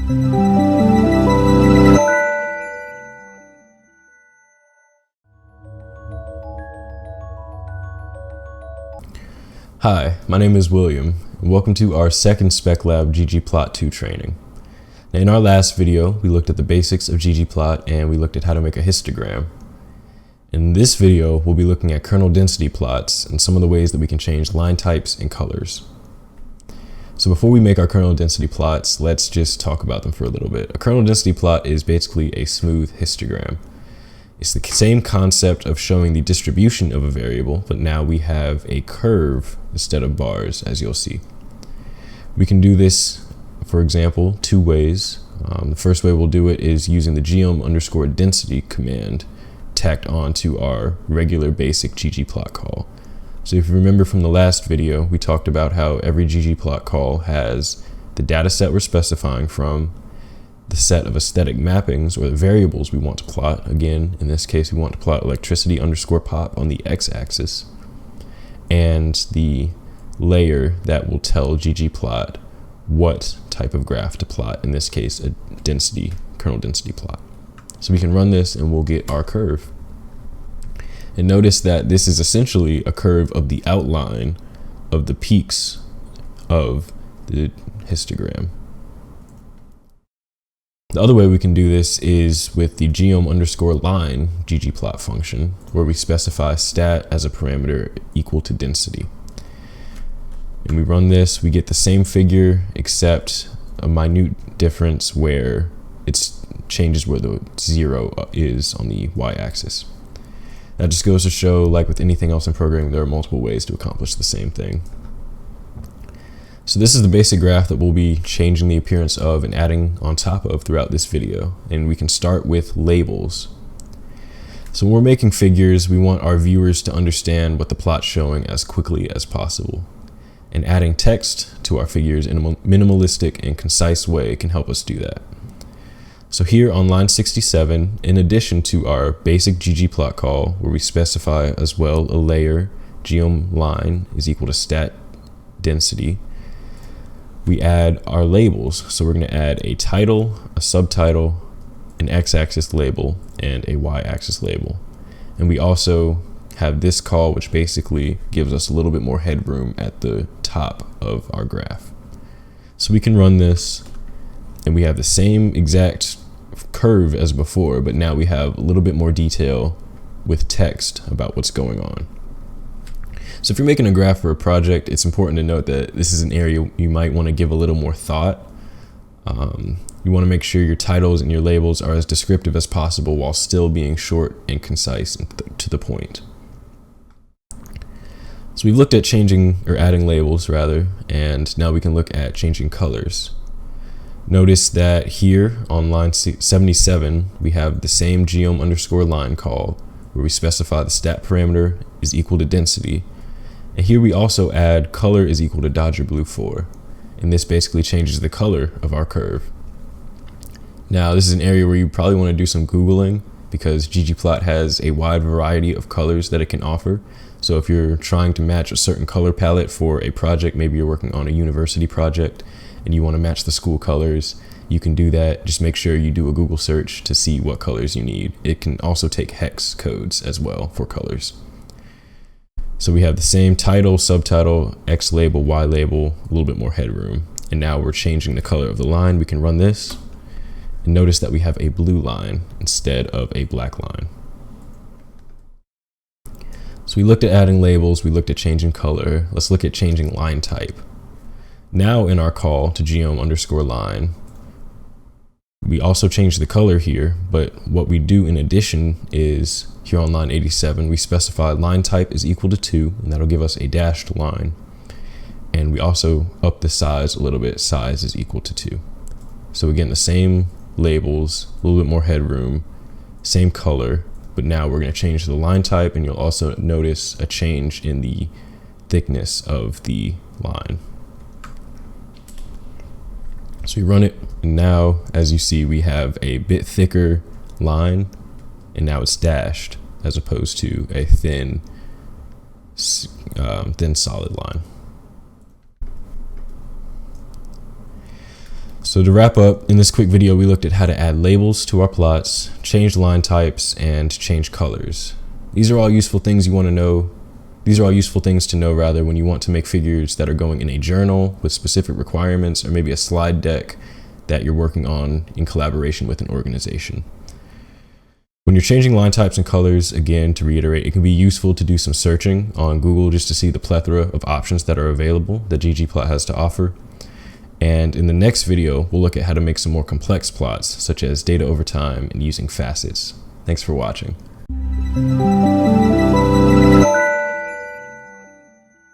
Hi, my name is William, and welcome to our second Spec Lab ggplot2 training. Now, in our last video, we looked at the basics of ggplot and we looked at how to make a histogram. In this video, we'll be looking at kernel density plots and some of the ways that we can change line types and colors. So before we make our kernel density plots, let's just talk about them for a little bit. A kernel density plot is basically a smooth histogram. It's the same concept of showing the distribution of a variable, but now we have a curve instead of bars, as you'll see. We can do this, for example, two ways. The first way we'll do it is using the geom_density command tacked onto our regular basic ggplot call. So if you remember from the last video, we talked about how every ggplot call has the data set we're specifying from, the set of aesthetic mappings or the variables we want to plot. Again, in this case, we want to plot electricity_pop on the x-axis, and the layer that will tell ggplot what type of graph to plot, in this case, a kernel density plot. So we can run this and we'll get our curve. And notice that this is essentially a curve of the outline of the peaks of the histogram. The other way we can do this is with the geom_line ggplot function, where we specify stat as a parameter equal to density. And we run this, we get the same figure except a minute difference where it changes where the 0 is on the y-axis. That just goes to show, like with anything else in programming, there are multiple ways to accomplish the same thing. So this is the basic graph that we'll be changing the appearance of and adding on top of throughout this video. And we can start with labels. So when we're making figures, we want our viewers to understand what the plot's showing as quickly as possible. And adding text to our figures in a minimalistic and concise way can help us do that. So here on line 67, in addition to our basic ggplot call, where we specify as well a layer geom_line is equal to stat density, we add our labels. So we're going to add a title, a subtitle, an x-axis label, and a y-axis label. And we also have this call, which basically gives us a little bit more headroom at the top of our graph. So we can run this and we have the same exact curve as before, but now we have a little bit more detail with text about what's going on. So if you're making a graph for a project, it's important to note that this is an area you might want to give a little more thought. You want to make sure your titles and your labels are as descriptive as possible while still being short and concise and to the point. So we've looked at changing or adding labels rather, and now we can look at changing colors. Notice that here on line 77, we have the same geom_line call where we specify the stat parameter is equal to density. And here we also add color is equal to Dodger Blue 4. And this basically changes the color of our curve. Now, this is an area where you probably want to do some Googling because ggplot has a wide variety of colors that it can offer. So if you're trying to match a certain color palette for a project, maybe you're working on a university project and you want to match the school colors, you can do that. Just make sure you do a Google search to see what colors you need. It can also take hex codes as well for colors. So we have the same title, subtitle, X label, Y label, a little bit more headroom. And now we're changing the color of the line. We can run this and notice that we have a blue line instead of a black line. So we looked at adding labels, we looked at changing color. Let's look at changing line type. Now in our call to geom_line, we also change the color here, but what we do in addition is here on line 87, we specify line type is equal to 2, and that'll give us a dashed line. And we also up the size a little bit, size is equal to 2. So again, the same labels, a little bit more headroom, same color, but now we're going to change the line type, and you'll also notice a change in the thickness of the line. So we run it, and now, as you see, we have a bit thicker line, and now it's dashed as opposed to a thin solid line. So to wrap up, in this quick video, we looked at how to add labels to our plots, change line types, and change colors. These are all useful things you want to know. These are all useful things to know rather when you want to make figures that are going in a journal with specific requirements, or maybe a slide deck that you're working on in collaboration with an organization. When you're changing line types and colors, again, to reiterate, it can be useful to do some searching on Google just to see the plethora of options that are available that ggplot has to offer. And in the next video, we'll look at how to make some more complex plots, such as data over time and using facets. Thanks for watching.